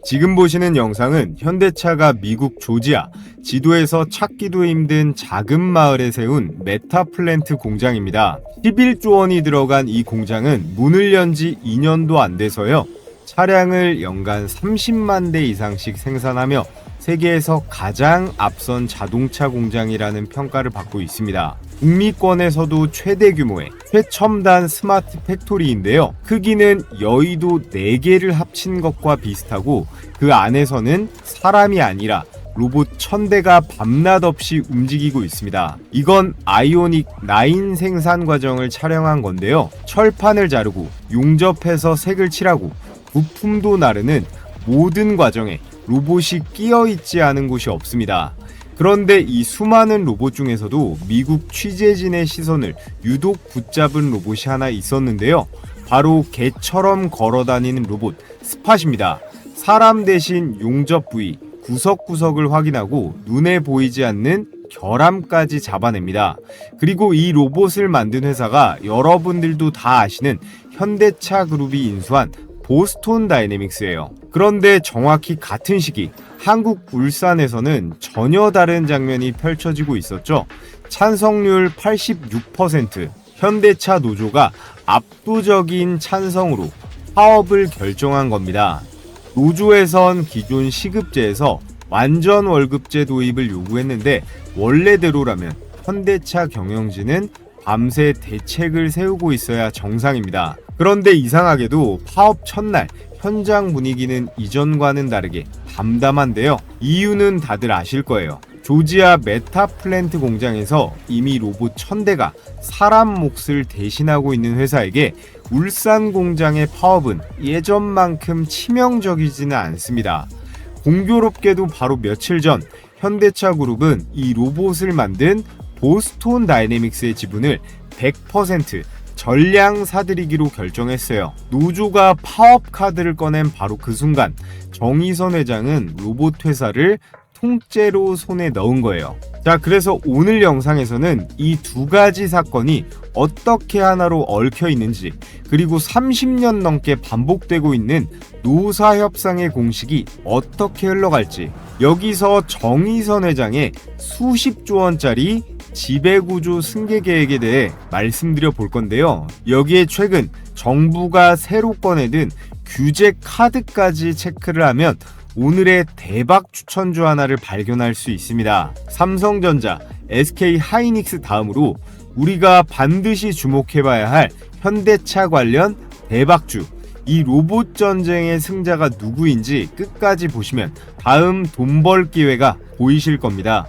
지금 보시는 영상은 현대차가 미국 조지아, 지도에서 찾기도 힘든 작은 마을에 세운 메타플랜트 공장입니다. 11조 원이 들어간 이 공장은 문을 연 지 2년도 안 돼서요. 차량을 연간 30만 대 이상씩 생산하며 세계에서 가장 앞선 자동차 공장이라는 평가를 받고 있습니다. 북미권에서도 최대 규모의 최첨단 스마트 팩토리인데요. 크기는 여의도 4개를 합친 것과 비슷하고 그 안에서는 사람이 아니라 로봇 1000대가 밤낮 없이 움직이고 있습니다. 이건 아이오닉 9 생산 과정을 촬영한 건데요. 철판을 자르고 용접해서 색을 칠하고 부품도 나르는 모든 과정에 로봇이 끼어 있지 않은 곳이 없습니다. 그런데 이 수많은 로봇 중에서도 미국 취재진의 시선을 유독 붙잡은 로봇이 하나 있었는데요. 바로 개처럼 걸어다니는 로봇 스팟입니다. 사람 대신 용접 부위, 구석구석을 확인하고 눈에 보이지 않는 결함까지 잡아냅니다. 그리고 이 로봇을 만든 회사가 여러분들도 다 아시는 현대차 그룹이 인수한 보스톤 다이내믹스예요. 그런데 정확히 같은 시기 한국 울산에서는 전혀 다른 장면이 펼쳐지고 있었죠. 찬성률 86%, 현대차 노조가 압도적인 찬성으로 파업을 결정한 겁니다. 노조에선 기존 시급제에서 완전 월급제 도입을 요구했는데 원래대로라면 현대차 경영진은 밤새 대책을 세우고 있어야 정상입니다. 그런데 이상하게도 파업 첫날 현장 분위기는 이전과는 다르게 담담한데요. 이유는 다들 아실 거예요. 조지아 메타플랜트 공장에서 이미 로봇 1000대가 사람 몫을 대신하고 있는 회사에게 울산 공장의 파업은 예전만큼 치명적이지는 않습니다. 공교롭게도 바로 며칠 전 현대차 그룹은 이 로봇을 만든 보스톤 다이내믹스의 지분을 100% 전량 사들이기로 결정했어요. 노조가 파업 카드를 꺼낸 바로 그 순간 정의선 회장은 로봇 회사를 통째로 손에 넣은 거예요. 자, 그래서 오늘 영상에서는 이 두 가지 사건이 어떻게 하나로 얽혀 있는지, 그리고 30년 넘게 반복되고 있는 노사협상의 공식이 어떻게 흘러갈지, 여기서 정의선 회장의 수십조 원짜리 지배구조 승계 계획에 대해 말씀드려 볼 건데요. 여기에 최근 정부가 새로 꺼내든 규제 카드까지 체크를 하면 오늘의 대박 추천주 하나를 발견할 수 있습니다. 삼성전자, SK 하이닉스 다음으로 우리가 반드시 주목해봐야 할 현대차 관련 대박주, 이 로봇 전쟁의 승자가 누구인지 끝까지 보시면 다음 돈 벌 기회가 보이실 겁니다.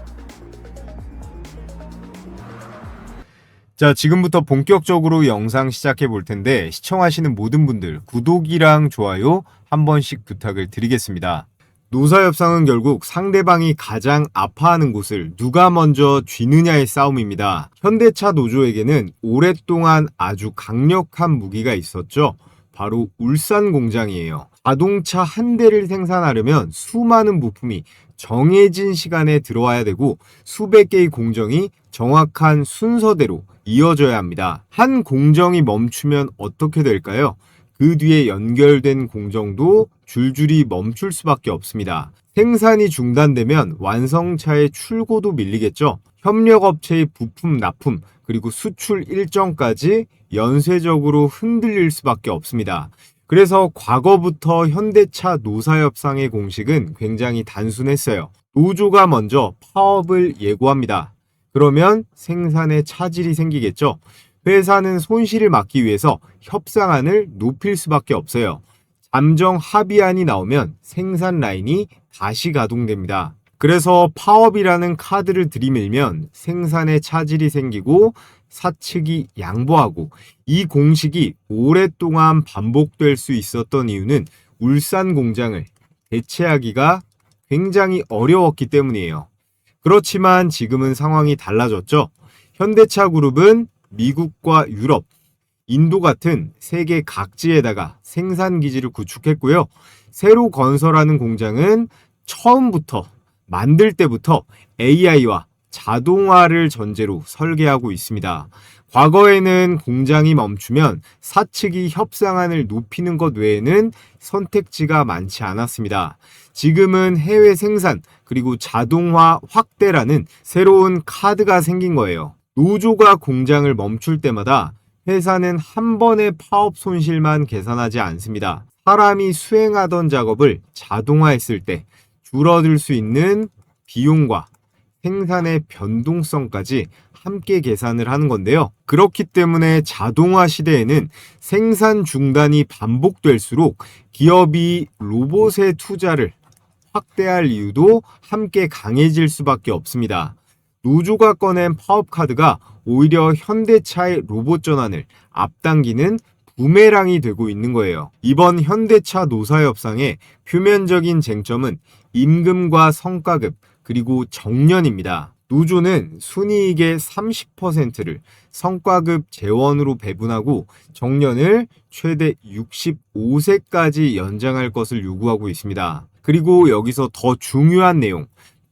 자, 지금부터 본격적으로 영상 시작해 볼 텐데 시청하시는 모든 분들 구독이랑 좋아요 한 번씩 부탁을 드리겠습니다. 노사협상은 결국 상대방이 가장 아파하는 곳을 누가 먼저 쥐느냐의 싸움입니다. 현대차 노조에게는 오랫동안 아주 강력한 무기가 있었죠. 바로 울산 공장이에요. 자동차 한 대를 생산하려면 수많은 부품이 정해진 시간에 들어와야 되고 수백 개의 공정이 정확한 순서대로 이어져야 합니다. 한 공정이 멈추면 어떻게 될까요? 그 뒤에 연결된 공정도 줄줄이 멈출 수밖에 없습니다. 생산이 중단되면 완성차의 출고도 밀리겠죠. 협력업체의 부품 납품 그리고 수출 일정까지 연쇄적으로 흔들릴 수밖에 없습니다. 그래서 과거부터 현대차 노사협상의 공식은 굉장히 단순했어요. 노조가 먼저 파업을 예고합니다. 그러면 생산에 차질이 생기겠죠. 회사는 손실을 막기 위해서 협상안을 높일 수밖에 없어요. 잠정 합의안이 나오면 생산 라인이 다시 가동됩니다. 그래서 파업이라는 카드를 들이밀면 생산에 차질이 생기고 사측이 양보하고, 이 공식이 오랫동안 반복될 수 있었던 이유는 울산 공장을 대체하기가 굉장히 어려웠기 때문이에요. 그렇지만 지금은 상황이 달라졌죠. 현대차 그룹은 미국과 유럽, 인도 같은 세계 각지에다가 생산 기지를 구축했고요. 새로 건설하는 공장은 처음부터 만들 때부터 AI와 자동화를 전제로 설계하고 있습니다. 과거에는 공장이 멈추면 사측이 협상안을 높이는 것 외에는 선택지가 많지 않았습니다. 지금은 해외 생산 그리고 자동화 확대라는 새로운 카드가 생긴 거예요. 노조가 공장을 멈출 때마다 회사는 한 번의 파업 손실만 계산하지 않습니다. 사람이 수행하던 작업을 자동화했을 때 줄어들 수 있는 비용과 생산의 변동성까지 함께 계산을 하는 건데요. 그렇기 때문에 자동화 시대에는 생산 중단이 반복될수록 기업이 로봇의 투자를 확대할 이유도 함께 강해질 수밖에 없습니다. 노조가 꺼낸 파업 카드가 오히려 현대차의 로봇 전환을 앞당기는 부메랑이 되고 있는 거예요. 이번 현대차 노사 협상의 표면적인 쟁점은 임금과 성과급 그리고 정년입니다. 노조는 순이익의 30%를 성과급 재원으로 배분하고 정년을 최대 65세까지 연장할 것을 요구하고 있습니다. 그리고 여기서 더 중요한 내용,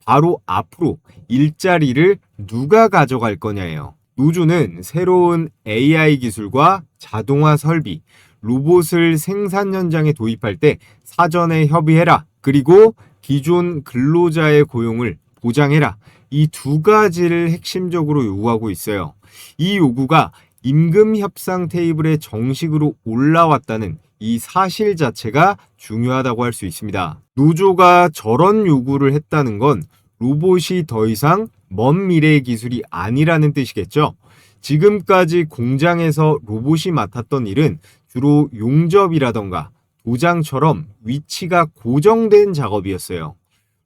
바로 앞으로 일자리를 누가 가져갈 거냐예요. 노조는 새로운 AI 기술과 자동화 설비, 로봇을 생산 현장에 도입할 때 사전에 협의해라. 그리고 기존 근로자의 고용을 보장해라. 이 두 가지를 핵심적으로 요구하고 있어요. 이 요구가 임금 협상 테이블에 정식으로 올라왔다는 이 사실 자체가 중요하다고 할 수 있습니다. 노조가 저런 요구를 했다는 건 로봇이 더 이상 먼 미래의 기술이 아니라는 뜻이겠죠. 지금까지 공장에서 로봇이 맡았던 일은 주로 용접이라던가 도장처럼 위치가 고정된 작업이었어요.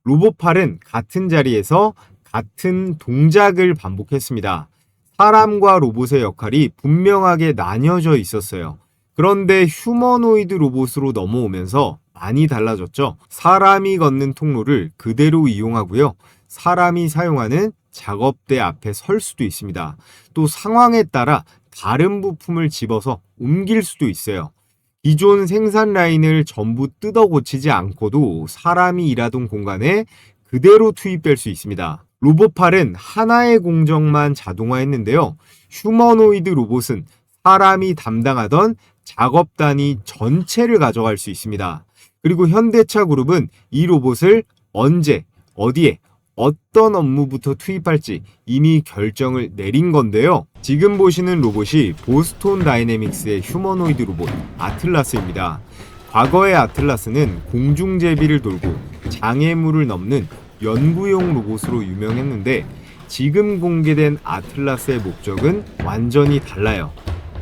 로봇팔은 같은 자리에서 같은 동작을 반복했습니다. 사람과 로봇의 역할이 분명하게 나뉘어져 있었어요. 그런데 휴머노이드 로봇으로 넘어오면서 많이 달라졌죠. 사람이 걷는 통로를 그대로 이용하고요. 사람이 사용하는 작업대 앞에 설 수도 있습니다. 또 상황에 따라 다른 부품을 집어서 옮길 수도 있어요. 기존 생산 라인을 전부 뜯어 고치지 않고도 사람이 일하던 공간에 그대로 투입될 수 있습니다. 로봇팔은 하나의 공정만 자동화했는데요. 휴머노이드 로봇은 사람이 담당하던 작업 단위 전체를 가져갈 수 있습니다. 그리고 현대차 그룹은 이 로봇을 언제, 어디에, 어떤 업무부터 투입할지 이미 결정을 내린 건데요. 지금 보시는 로봇이 보스톤 다이내믹스의 휴머노이드 로봇 아틀라스입니다. 과거의 아틀라스는 공중제비를 돌고 장애물을 넘는 연구용 로봇으로 유명했는데 지금 공개된 아틀라스의 목적은 완전히 달라요.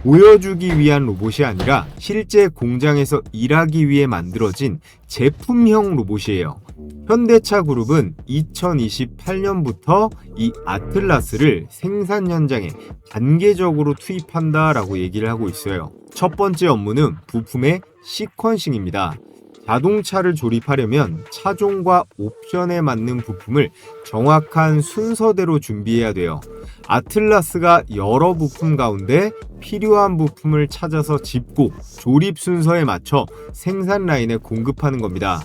보여주기 위한 로봇이 아니라 실제 공장에서 일하기 위해 만들어진 제품형 로봇이에요. 현대차 그룹은 2028년부터 이 아틀라스를 생산 현장에 단계적으로 투입한다라고 얘기를 하고 있어요. 첫 번째 업무는 부품의 시퀀싱입니다. 자동차를 조립하려면 차종과 옵션에 맞는 부품을 정확한 순서대로 준비해야 돼요. 아틀라스가 여러 부품 가운데 필요한 부품을 찾아서 짚고 조립 순서에 맞춰 생산 라인에 공급하는 겁니다.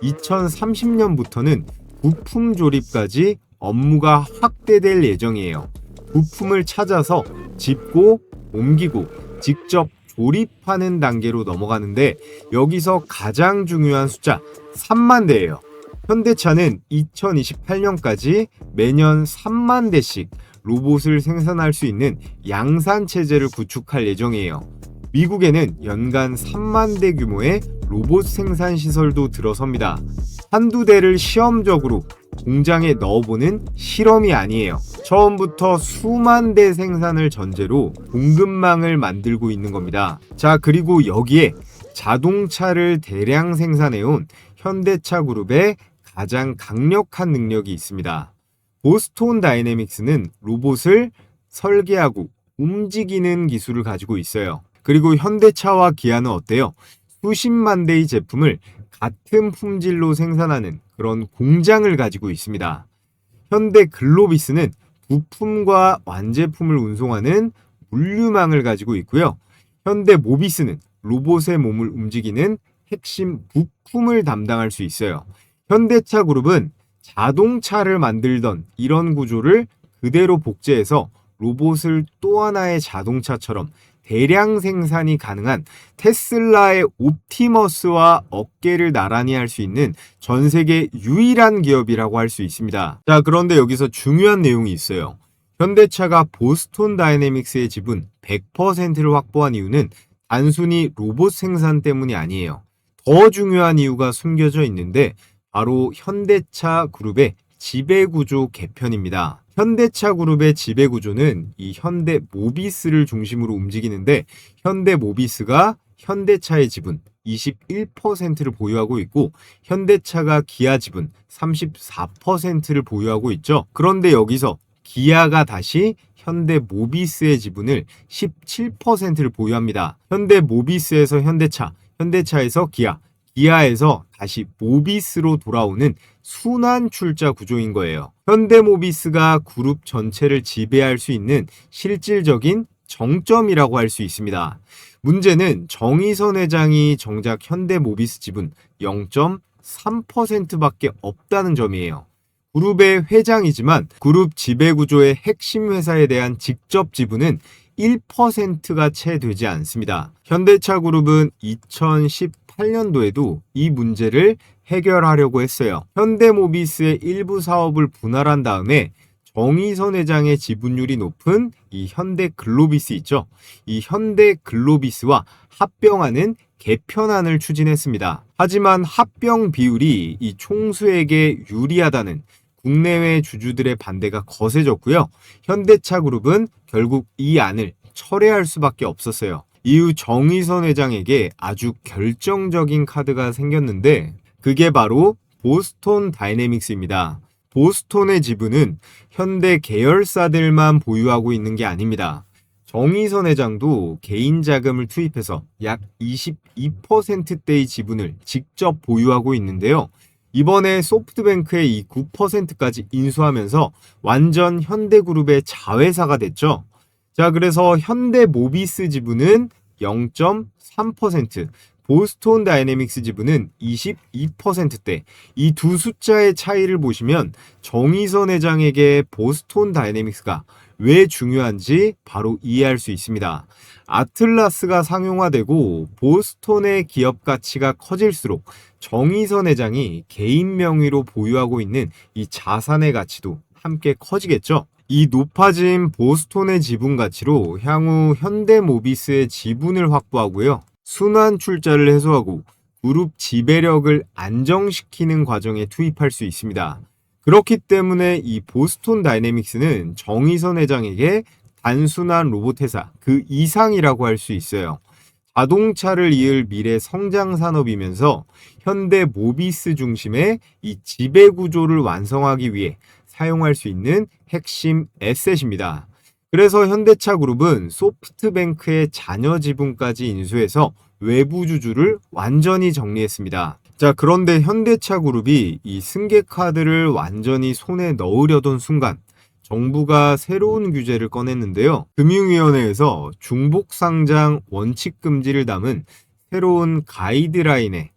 2030년부터는 부품 조립까지 업무가 확대될 예정이에요. 부품을 찾아서 짚고 옮기고 직접 조립하는 단계로 넘어가는데 여기서 가장 중요한 숫자 3만 대예요. 현대차는 2028년까지 매년 3만 대씩 로봇을 생산할 수 있는 양산 체제를 구축할 예정이에요. 미국에는 연간 3만 대 규모의 로봇 생산 시설도 들어섭니다. 한두 대를 시험적으로 공장에 넣어보는 실험이 아니에요. 처음부터 수만 대 생산을 전제로 공급망을 만들고 있는 겁니다. 자, 그리고 여기에 자동차를 대량 생산해온 현대차 그룹의 가장 강력한 능력이 있습니다. 보스톤 다이내믹스는 로봇을 설계하고 움직이는 기술을 가지고 있어요. 그리고 현대차와 기아는 어때요? 수십만 대의 제품을 같은 품질로 생산하는 그런 공장을 가지고 있습니다. 현대 글로비스는 부품과 완제품을 운송하는 물류망을 가지고 있고요. 현대 모비스는 로봇의 몸을 움직이는 핵심 부품을 담당할 수 있어요. 현대차 그룹은 자동차를 만들던 이런 구조를 그대로 복제해서 로봇을 또 하나의 자동차처럼 대량 생산이 가능한 테슬라의 옵티머스와 어깨를 나란히 할 수 있는 전 세계 유일한 기업이라고 할 수 있습니다. 자, 그런데 여기서 중요한 내용이 있어요. 현대차가 보스톤 다이내믹스의 지분 100%를 확보한 이유는 단순히 로봇 생산 때문이 아니에요. 더 중요한 이유가 숨겨져 있는데 바로 현대차 그룹의 지배구조 개편입니다. 현대차 그룹의 지배구조는 이 현대 모비스를 중심으로 움직이는데 현대 모비스가 현대차의 지분 21%를 보유하고 있고 현대차가 기아 지분 34%를 보유하고 있죠. 그런데 여기서 기아가 다시 현대 모비스의 지분을 17%를 보유합니다. 현대 모비스에서 현대차, 현대차에서 기아, 기아에서 다시 모비스로 돌아오는 순환 출자 구조인 거예요. 현대모비스가 그룹 전체를 지배할 수 있는 실질적인 정점이라고 할 수 있습니다. 문제는 정의선 회장이 정작 현대모비스 지분 0.3%밖에 없다는 점이에요. 그룹의 회장이지만 그룹 지배구조의 핵심 회사에 대한 직접 지분은 1%가 채 되지 않습니다. 현대차 그룹은 2018년도에도 이 문제를 해결하려고 했어요. 현대모비스의 일부 사업을 분할한 다음에 정의선 회장의 지분율이 높은 이 현대글로비스 있죠. 이 현대글로비스와 합병하는 개편안을 추진했습니다. 하지만 합병 비율이 이 총수에게 유리하다는 국내외 주주들의 반대가 거세졌고요. 현대차 그룹은 결국 이 안을 철회할 수밖에 없었어요. 이후 정의선 회장에게 아주 결정적인 카드가 생겼는데 그게 바로 보스톤 다이내믹스입니다. 보스톤의 지분은 현대 계열사들만 보유하고 있는 게 아닙니다. 정의선 회장도 개인 자금을 투입해서 약 22%대의 지분을 직접 보유하고 있는데요. 이번에 소프트뱅크의 이 9%까지 인수하면서 완전 현대그룹의 자회사가 됐죠. 자, 그래서 현대모비스 지분은 0.3%, 보스톤 다이내믹스 지분은 22%대. 이 두 숫자의 차이를 보시면 정의선 회장에게 보스톤 다이내믹스가 왜 중요한지 바로 이해할 수 있습니다. 아틀라스가 상용화되고 보스톤의 기업 가치가 커질수록 정의선 회장이 개인 명의로 보유하고 있는 이 자산의 가치도 함께 커지겠죠. 이 높아진 보스톤의 지분 가치로 향후 현대모비스의 지분을 확보하고요. 순환 출자를 해소하고 그룹 지배력을 안정시키는 과정에 투입할 수 있습니다. 그렇기 때문에 이 보스톤 다이내믹스는 정의선 회장에게 단순한 로봇 회사 그 이상이라고 할 수 있어요. 자동차를 이을 미래 성장 산업이면서 현대 모비스 중심의 이 지배 구조를 완성하기 위해 사용할 수 있는 핵심 에셋입니다. 그래서 현대차 그룹은 소프트뱅크의 자녀 지분까지 인수해서 외부 주주를 완전히 정리했습니다. 자, 그런데 현대차 그룹이 이 승계 카드를 완전히 손에 넣으려던 순간 정부가 새로운 규제를 꺼냈는데요. 금융위원회에서 중복상장 원칙 금지를 담은 새로운 가이드라인에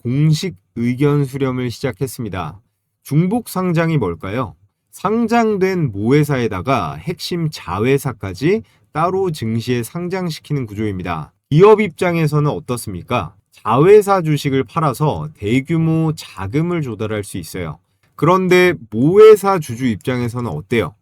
공식 의견 수렴을 시작했습니다. 중복상장이 뭘까요? 상장된 모회사에다가 핵심 자회사까지 따로 증시에 상장시키는 구조입니다. 기업 입장에서는 어떻습니까? 자회사 주식을 팔아서 대규모 자금을 조달할 수 있어요. 그런데 모회사 주주 입장에서는 어때요?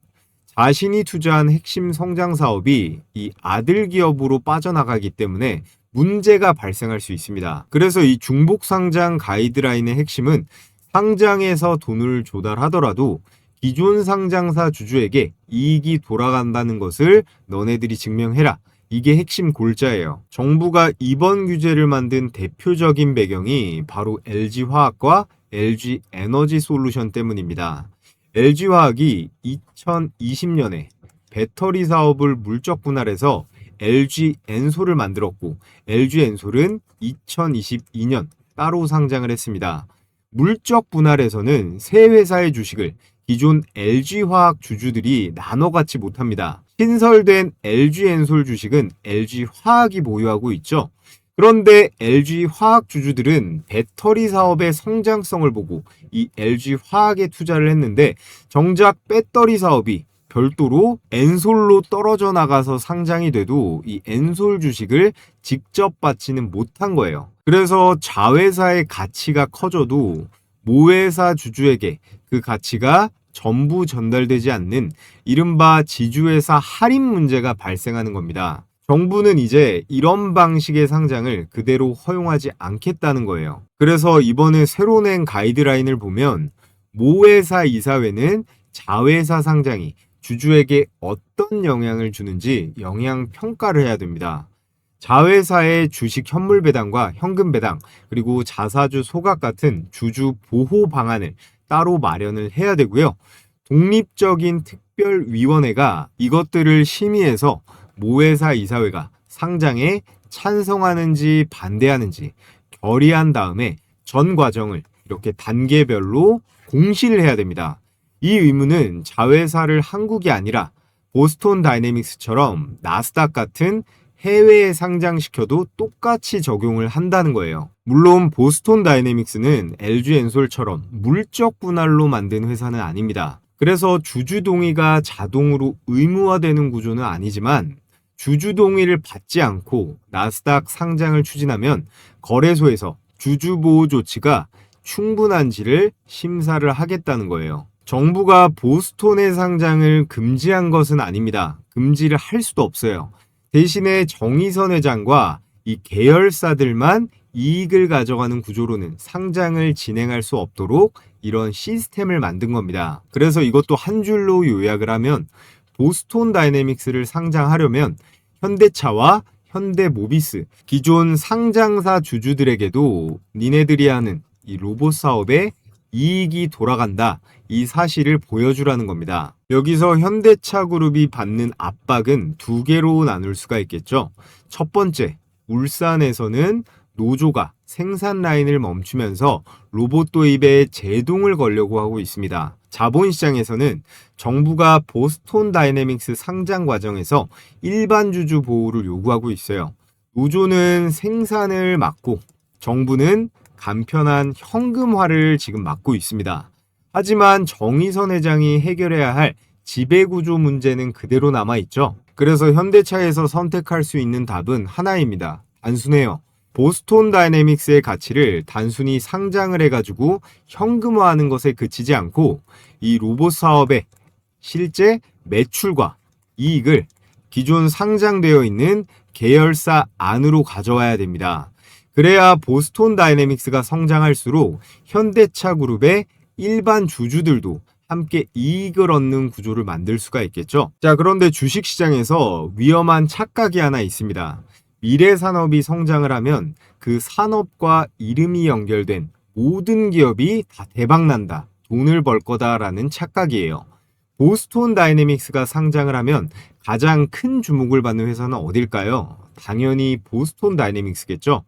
자신이 투자한 핵심 성장 사업이 이 아들 기업으로 빠져나가기 때문에 문제가 발생할 수 있습니다. 그래서 이 중복 상장 가이드라인의 핵심은 상장에서 돈을 조달하더라도 기존 상장사 주주에게 이익이 돌아간다는 것을 너네들이 증명해라. 이게 핵심 골자예요. 정부가 이번 규제를 만든 대표적인 배경이 바로 LG화학과 LG에너지솔루션 때문입니다. LG화학이 2020년에 배터리 사업을 물적 분할해서 LG엔솔을 만들었고 LG엔솔은 2022년 따로 상장을 했습니다. 물적 분할에서는 세 회사의 주식을 기존 LG화학 주주들이 나눠 갖지 못합니다. 신설된 LG엔솔 주식은 LG화학이 보유하고 있죠. 그런데 LG화학 주주들은 배터리 사업의 성장성을 보고 이 LG화학에 투자를 했는데 정작 배터리 사업이 별도로 엔솔로 떨어져 나가서 상장이 돼도 이 엔솔 주식을 직접 받지는 못한 거예요. 그래서 자회사의 가치가 커져도 모회사 주주에게 그 가치가 전부 전달되지 않는 이른바 지주회사 할인 문제가 발생하는 겁니다. 정부는 이제 이런 방식의 상장을 그대로 허용하지 않겠다는 거예요. 그래서 이번에 새로 낸 가이드라인을 보면 모회사 이사회는 자회사 상장이 주주에게 어떤 영향을 주는지 영향 평가를 해야 됩니다. 자회사의 주식 현물 배당과 현금 배당, 그리고 자사주 소각 같은 주주 보호 방안을 따로 마련을 해야 되고요. 독립적인 특별위원회가 이것들을 심의해서 모회사 이사회가 상장에 찬성하는지 반대하는지 결의한 다음에 전 과정을 이렇게 단계별로 공시를 해야 됩니다. 이 의무는 자회사를 한국이 아니라 보스톤 다이내믹스처럼 나스닥 같은 해외에 상장시켜도 똑같이 적용을 한다는 거예요. 물론 보스톤 다이내믹스는 LG 엔솔처럼 물적 분할로 만든 회사는 아닙니다. 그래서 주주 동의가 자동으로 의무화되는 구조는 아니지만 주주 동의를 받지 않고 나스닥 상장을 추진하면 거래소에서 주주 보호 조치가 충분한지를 심사를 하겠다는 거예요. 정부가 보스톤의 상장을 금지한 것은 아닙니다. 금지를 할 수도 없어요. 대신에 정의선 회장과 이 계열사들만 이익을 가져가는 구조로는 상장을 진행할 수 없도록 이런 시스템을 만든 겁니다. 그래서 이것도 한 줄로 요약을 하면 보스톤 다이내믹스를 상장하려면 현대차와 현대모비스, 기존 상장사 주주들에게도 니네들이 하는 이 로봇 사업에 이익이 돌아간다, 이 사실을 보여주라는 겁니다. 여기서 현대차 그룹이 받는 압박은 두 개로 나눌 수가 있겠죠. 첫 번째, 울산에서는 노조가 생산 라인을 멈추면서 로봇 도입에 제동을 걸려고 하고 있습니다. 자본시장에서는 정부가 보스톤 다이내믹스 상장 과정에서 일반 주주 보호를 요구하고 있어요. 노조는 생산을 막고 정부는 간편한 현금화를 지금 막고 있습니다. 하지만 정의선 회장이 해결해야 할 지배구조 문제는 그대로 남아있죠. 그래서 현대차에서 선택할 수 있는 답은 하나입니다. 단순해요. 보스톤 다이내믹스의 가치를 단순히 상장을 해가지고 현금화하는 것에 그치지 않고 이 로봇 사업의 실제 매출과 이익을 기존 상장되어 있는 계열사 안으로 가져와야 됩니다. 그래야 보스톤 다이내믹스가 성장할수록 현대차 그룹의 일반 주주들도 함께 이익을 얻는 구조를 만들 수가 있겠죠. 자, 그런데 주식시장에서 위험한 착각이 하나 있습니다. 미래 산업이 성장을 하면 그 산업과 이름이 연결된 모든 기업이 다 대박난다, 돈을 벌 거다라는 착각이에요. 보스톤 다이내믹스가 상장을 하면 가장 큰 주목을 받는 회사는 어딜까요? 당연히 보스톤 다이내믹스겠죠.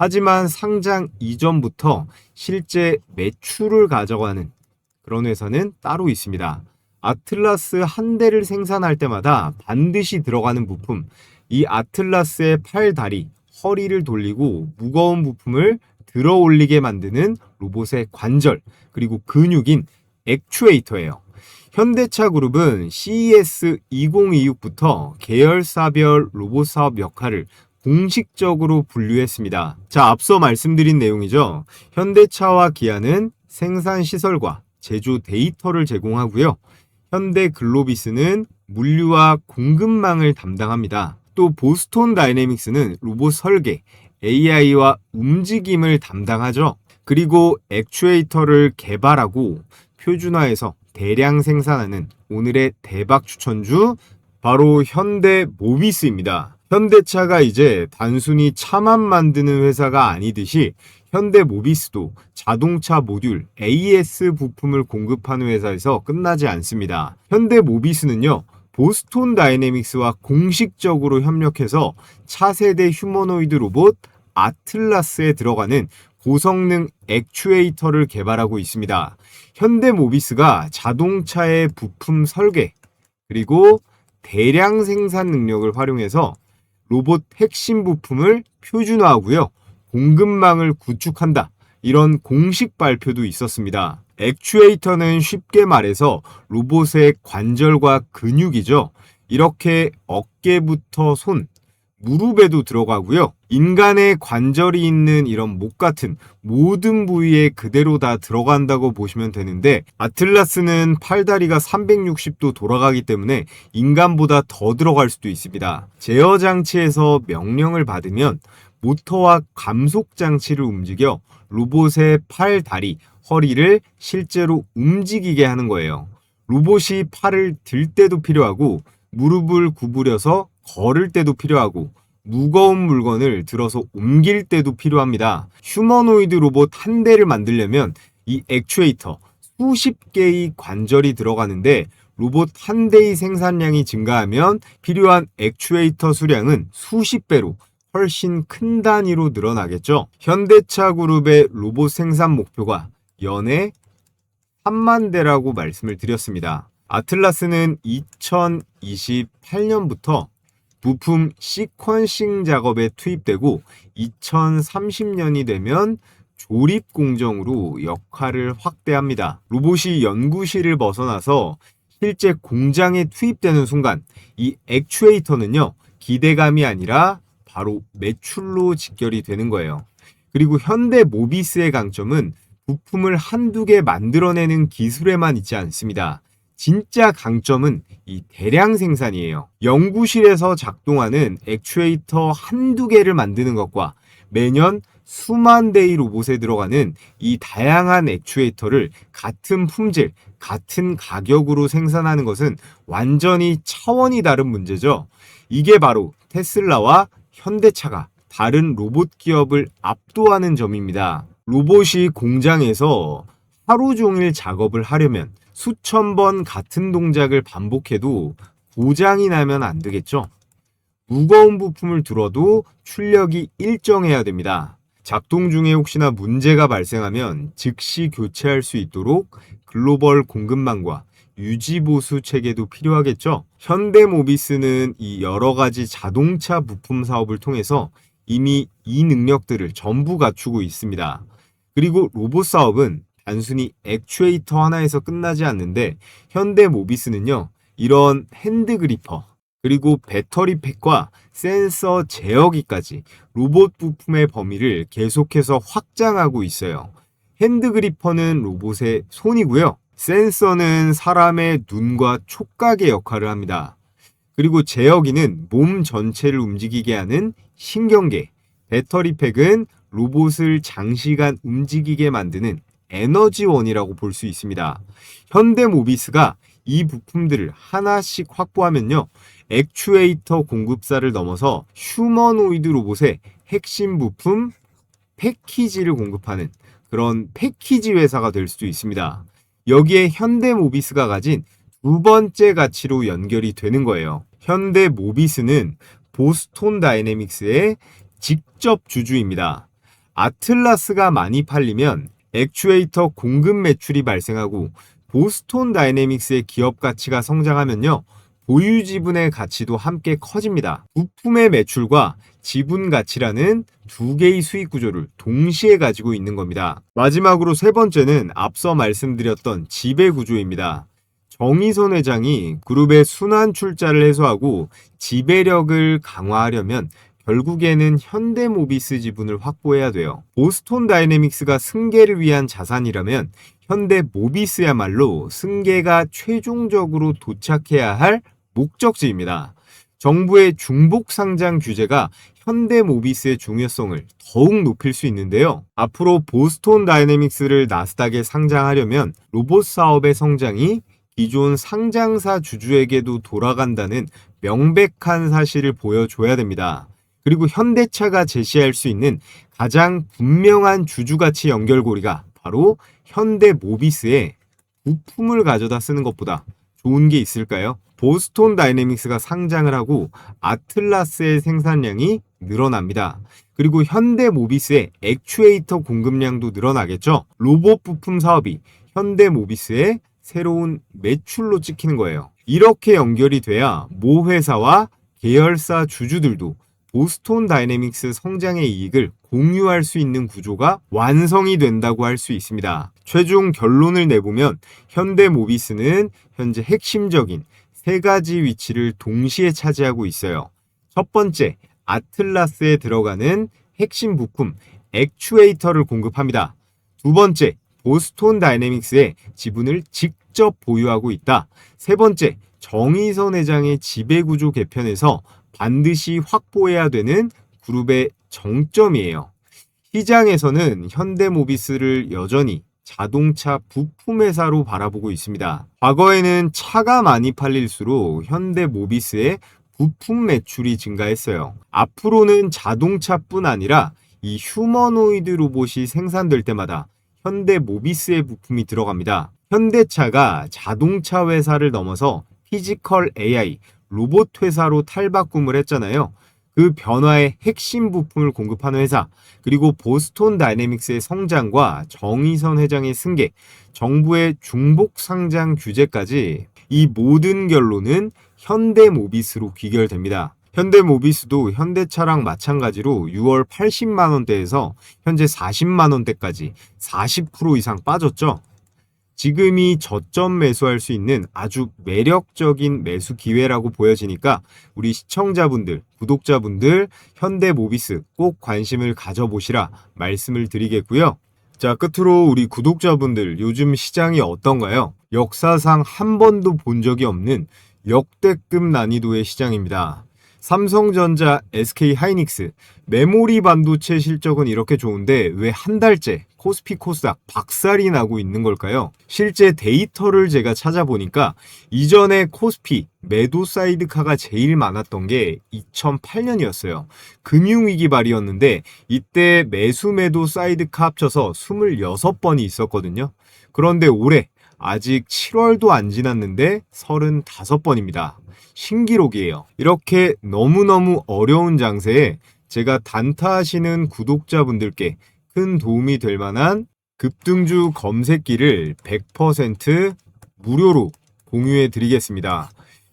하지만 상장 이전부터 실제 매출을 가져가는 그런 회사는 따로 있습니다. 아틀라스 한 대를 생산할 때마다 반드시 들어가는 부품, 이 아틀라스의 팔, 다리, 허리를 돌리고 무거운 부품을 들어 올리게 만드는 로봇의 관절, 그리고 근육인 액추에이터예요. 현대차 그룹은 CES 2026부터 계열사별 로봇 사업 역할을 공식적으로 분류했습니다. 자, 앞서 말씀드린 내용이죠. 현대차와 기아는 생산 시설과 제조 데이터를 제공하고요. 현대글로비스는 물류와 공급망을 담당합니다. 또 보스톤 다이내믹스는 로봇 설계, AI와 움직임을 담당하죠. 그리고 액추에이터를 개발하고 표준화해서 대량 생산하는 오늘의 대박 추천주, 바로 현대모비스입니다. 현대차가 이제 단순히 차만 만드는 회사가 아니듯이 현대모비스도 자동차 모듈 AS 부품을 공급하는 회사에서 끝나지 않습니다. 현대모비스는요, 보스톤 다이내믹스와 공식적으로 협력해서 차세대 휴머노이드 로봇 아틀라스에 들어가는 고성능 액추에이터를 개발하고 있습니다. 현대모비스가 자동차의 부품 설계, 그리고 대량 생산 능력을 활용해서 로봇 핵심 부품을 표준화하고요, 공급망을 구축한다, 이런 공식 발표도 있었습니다. 액추에이터는 쉽게 말해서 로봇의 관절과 근육이죠. 이렇게 어깨부터 손, 무릎에도 들어가고요. 인간의 관절이 있는 이런 목 같은 모든 부위에 그대로 다 들어간다고 보시면 되는데, 아틀라스는 팔다리가 360도 돌아가기 때문에 인간보다 더 들어갈 수도 있습니다. 제어 장치에서 명령을 받으면 모터와 감속 장치를 움직여 로봇의 팔, 다리, 허리를 실제로 움직이게 하는 거예요. 로봇이 팔을 들 때도 필요하고, 무릎을 구부려서 걸을 때도 필요하고, 무거운 물건을 들어서 옮길 때도 필요합니다. 휴머노이드 로봇 한 대를 만들려면 이 액추에이터 수십 개의 관절이 들어가는데, 로봇 한 대의 생산량이 증가하면 필요한 액추에이터 수량은 수십 배로 훨씬 큰 단위로 늘어나겠죠. 현대차 그룹의 로봇 생산 목표가 연에 3만 대라고 말씀을 드렸습니다. 아틀라스는 2028년부터 부품 시퀀싱 작업에 투입되고 2030년이 되면 조립 공정으로 역할을 확대합니다. 로봇이 연구실을 벗어나서 실제 공장에 투입되는 순간 이 액추에이터는요, 기대감이 아니라 바로 매출로 직결이 되는 거예요. 그리고 현대 모비스의 강점은 부품을 한두 개 만들어내는 기술에만 있지 않습니다. 진짜 강점은 이 대량 생산이에요. 연구실에서 작동하는 액추에이터 한두 개를 만드는 것과 매년 수만 대의 로봇에 들어가는 이 다양한 액추에이터를 같은 품질, 같은 가격으로 생산하는 것은 완전히 차원이 다른 문제죠. 이게 바로 테슬라와 현대차가 다른 로봇 기업을 압도하는 점입니다. 로봇이 공장에서 하루 종일 작업을 하려면 수천 번 같은 동작을 반복해도 고장이 나면 안 되겠죠. 무거운 부품을 들어도 출력이 일정해야 됩니다. 작동 중에 혹시나 문제가 발생하면 즉시 교체할 수 있도록 글로벌 공급망과 유지보수 체계도 필요하겠죠. 현대모비스는 이 여러 가지 자동차 부품 사업을 통해서 이미 이 능력들을 전부 갖추고 있습니다. 그리고 로봇 사업은 단순히 액추에이터 하나에서 끝나지 않는데, 현대모비스는요, 이런 핸드그리퍼, 그리고 배터리팩과 센서 제어기까지 로봇 부품의 범위를 계속해서 확장하고 있어요. 핸드그리퍼는 로봇의 손이고요. 센서는 사람의 눈과 촉각의 역할을 합니다. 그리고 제어기는 몸 전체를 움직이게 하는 신경계, 배터리팩은 로봇을 장시간 움직이게 만드는 에너지원이라고 볼 수 있습니다. 현대모비스가 이 부품들을 하나씩 확보하면요, 액추에이터 공급사를 넘어서 휴머노이드 로봇의 핵심 부품 패키지를 공급하는 그런 패키지 회사가 될 수도 있습니다. 여기에 현대모비스가 가진 두 번째 가치로 연결이 되는 거예요. 현대모비스는 보스톤 다이내믹스의 직접 주주입니다. 아틀라스가 많이 팔리면 액추에이터 공급 매출이 발생하고, 보스톤 다이내믹스의 기업 가치가 성장하면요, 보유 지분의 가치도 함께 커집니다. 부품의 매출과 지분 가치라는 두 개의 수익 구조를 동시에 가지고 있는 겁니다. 마지막으로 세 번째는 앞서 말씀드렸던 지배 구조입니다. 정의선 회장이 그룹의 순환 출자를 해소하고 지배력을 강화하려면 결국에는 현대모비스 지분을 확보해야 돼요. 보스톤 다이내믹스가 승계를 위한 자산이라면 현대모비스야말로 승계가 최종적으로 도착해야 할 목적지입니다. 정부의 중복 상장 규제가 현대모비스의 중요성을 더욱 높일 수 있는데요. 앞으로 보스톤 다이내믹스를 나스닥에 상장하려면 로봇 사업의 성장이 기존 상장사 주주에게도 돌아간다는 명백한 사실을 보여줘야 됩니다. 그리고 현대차가 제시할 수 있는 가장 분명한 주주가치 연결고리가 바로 현대모비스의 부품을 가져다 쓰는 것보다 좋은 게 있을까요? 보스톤 다이내믹스가 상장을 하고 아틀라스의 생산량이 늘어납니다. 그리고 현대모비스의 액추에이터 공급량도 늘어나겠죠. 로봇 부품 사업이 현대모비스의 새로운 매출로 찍히는 거예요. 이렇게 연결이 돼야 모 회사와 계열사 주주들도 보스톤 다이내믹스 성장의 이익을 공유할 수 있는 구조가 완성이 된다고 할 수 있습니다. 최종 결론을 내보면 현대모비스는 현재 핵심적인 세 가지 위치를 동시에 차지하고 있어요. 첫 번째, 아틀라스에 들어가는 핵심 부품 액추에이터를 공급합니다. 두 번째, 보스톤 다이내믹스의 지분을 직접 보유하고 있다. 세 번째, 정의선 회장의 지배구조 개편에서 반드시 확보해야 되는 그룹의 정점이에요. 시장에서는 현대모비스를 여전히 자동차 부품 회사로 바라보고 있습니다. 과거에는 차가 많이 팔릴수록 현대모비스의 부품 매출이 증가했어요. 앞으로는 자동차뿐 아니라 이 휴머노이드 로봇이 생산될 때마다 현대모비스의 부품이 들어갑니다. 현대차가 자동차 회사를 넘어서 피지컬 AI, 로봇 회사로 탈바꿈을 했잖아요. 그 변화의 핵심 부품을 공급하는 회사, 그리고 보스톤 다이내믹스의 성장과 정의선 회장의 승계, 정부의 중복 상장 규제까지 이 모든 결론은 현대모비스로 귀결됩니다. 현대모비스도 현대차랑 마찬가지로 6월 80만 원대에서 현재 40만 원대까지 40% 이상 빠졌죠. 지금이 저점 매수할 수 있는 아주 매력적인 매수 기회라고 보여지니까 우리 시청자분들, 구독자분들 현대모비스 꼭 관심을 가져보시라 말씀을 드리겠고요. 자, 끝으로 우리 구독자분들 요즘 시장이 어떤가요? 역사상 한 번도 본 적이 없는 역대급 난이도의 시장입니다. 삼성전자, SK하이닉스, 메모리 반도체 실적은 이렇게 좋은데 왜 한 달째 코스피 코스닥 박살이 나고 있는 걸까요? 실제 데이터를 제가 찾아보니까 이전에 코스피 매도 사이드카가 제일 많았던 게 2008년이었어요. 금융위기 말이었는데 이때 매수 매도 사이드카 합쳐서 26번이 있었거든요. 그런데 올해 아직 7월도 안 지났는데 35번입니다. 신기록이에요. 이렇게 너무너무 어려운 장세에 제가 단타하시는 구독자분들께 큰 도움이 될 만한 급등주 검색기를 100% 무료로 공유해 드리겠습니다.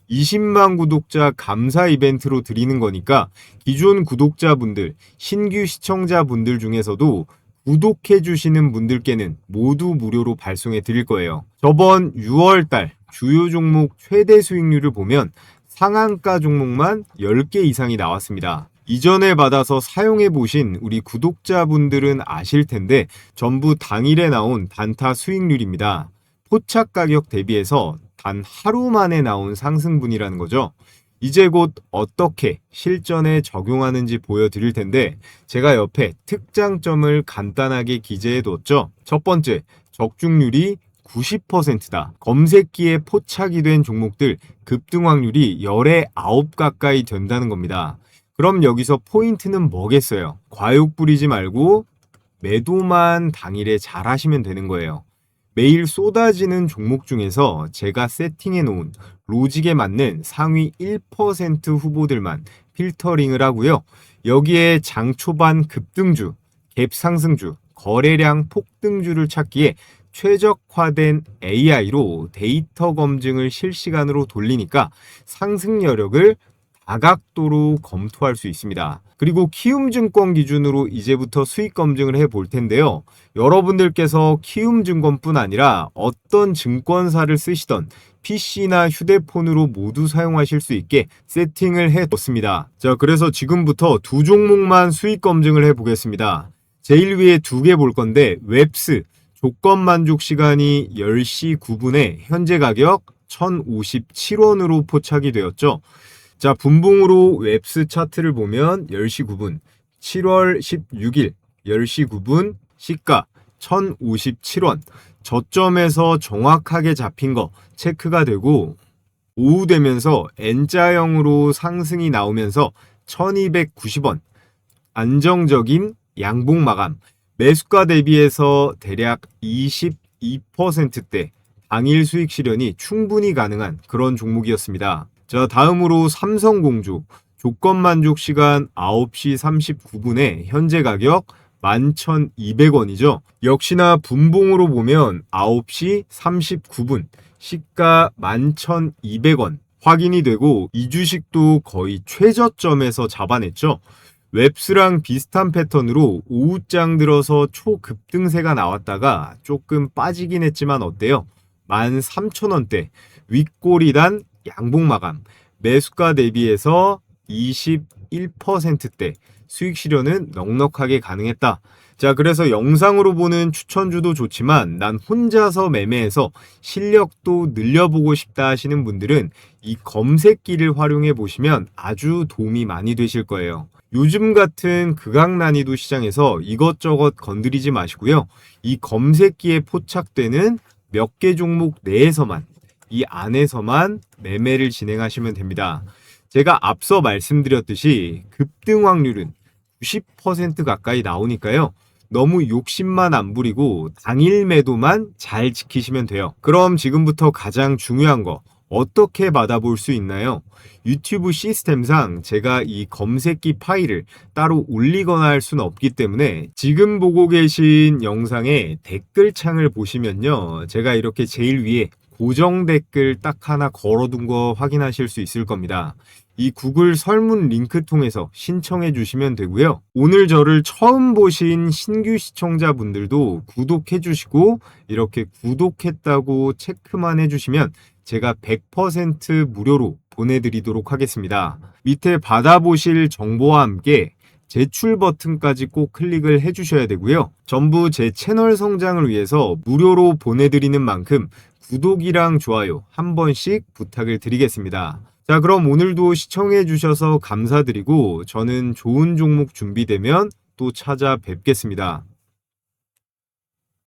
20만 구독자 감사 이벤트로 드리는 거니까 기존 구독자분들, 신규 시청자분들 중에서도 구독해 주시는 분들께는 모두 무료로 발송해 드릴 거예요. 저번 6월달 주요 종목 최대 수익률을 보면 상한가 종목만 10개 이상이 나왔습니다. 이전에 받아서 사용해 보신 우리 구독자분들은 아실 텐데 전부 당일에 나온 단타 수익률입니다. 포착 가격 대비해서 단 하루 만에 나온 상승분이라는 거죠. 이제 곧 어떻게 실전에 적용하는지 보여드릴 텐데 제가 옆에 특장점을 간단하게 기재해 뒀죠. 첫 번째, 적중률이 90%다. 검색기에 포착이 된 종목들 급등 확률이 10에 9 가까이 된다는 겁니다. 그럼 여기서 포인트는 뭐겠어요? 과욕 부리지 말고 매도만 당일에 잘 하시면 되는 거예요. 매일 쏟아지는 종목 중에서 제가 세팅해 놓은 로직에 맞는 상위 1% 후보들만 필터링을 하고요. 여기에 장 초반 급등주, 갭 상승주, 거래량 폭등주를 찾기에 최적화된 AI로 데이터 검증을 실시간으로 돌리니까 상승 여력을 다각도로 검토할 수 있습니다. 그리고 키움증권 기준으로 이제부터 수익 검증을 해볼 텐데요. 여러분들께서 키움증권뿐 아니라 어떤 증권사를 쓰시던 PC나 휴대폰으로 모두 사용하실 수 있게 세팅을 해뒀습니다. 자, 그래서 지금부터 두 종목만 수익 검증을 해보겠습니다. 제일 위에 두 개 볼 건데 웹스 조건 만족 시간이 10시 9분에 현재 가격 1057원으로 포착이 되었죠. 자, 분봉으로 웹스 차트를 보면 10시 9분, 7월 16일 10시 9분 시가 1057원, 저점에서 정확하게 잡힌 거 체크가 되고 오후 되면서 N자형으로 상승이 나오면서 1290원, 안정적인 양봉 마감, 매수가 대비해서 대략 22%대 당일 수익 실현이 충분히 가능한 그런 종목이었습니다. 자, 다음으로 삼성공조 조건 만족 시간 9시 39분에 현재 가격 11,200원이죠. 역시나 분봉으로 보면 9시 39분 시가 11,200원 확인이 되고 이 주식도 거의 최저점에서 잡아냈죠. 웹스랑 비슷한 패턴으로 오후장 들어서 초급등세가 나왔다가 조금 빠지긴 했지만 어때요? 13,000원대 윗꼬리단 양봉 마감, 매수가 대비해서 21%대 수익 실현은 넉넉하게 가능했다. 자, 그래서 영상으로 보는 추천주도 좋지만 난 혼자서 매매해서 실력도 늘려보고 싶다 하시는 분들은 이 검색기를 활용해 보시면 아주 도움이 많이 되실 거예요. 요즘 같은 극악 난이도 시장에서 이것저것 건드리지 마시고요. 이 검색기에 포착되는 몇 개 종목 내에서만, 이 안에서만 매매를 진행하시면 됩니다. 제가 앞서 말씀드렸듯이 급등 확률은 90% 가까이 나오니까요. 너무 욕심만 안 부리고 당일 매도만 잘 지키시면 돼요. 그럼 지금부터 가장 중요한 거 어떻게 받아볼 수 있나요? 유튜브 시스템상 제가 이 검색기 파일을 따로 올리거나 할 수는 없기 때문에 지금 보고 계신 영상의 댓글창을 보시면요. 제가 이렇게 제일 위에 고정 댓글 딱 하나 걸어둔 거 확인하실 수 있을 겁니다. 이 구글 설문 링크 통해서 신청해 주시면 되고요. 오늘 저를 처음 보신 신규 시청자분들도 구독해 주시고 이렇게 구독했다고 체크만 해주시면 제가 100% 무료로 보내드리도록 하겠습니다. 밑에 받아보실 정보와 함께 제출 버튼까지 꼭 클릭을 해주셔야 되고요. 전부 제 채널 성장을 위해서 무료로 보내드리는 만큼 구독이랑 좋아요 한 번씩 부탁을 드리겠습니다. 자, 그럼 오늘도 시청해 주셔서 감사드리고 저는 좋은 종목 준비되면 또 찾아뵙겠습니다.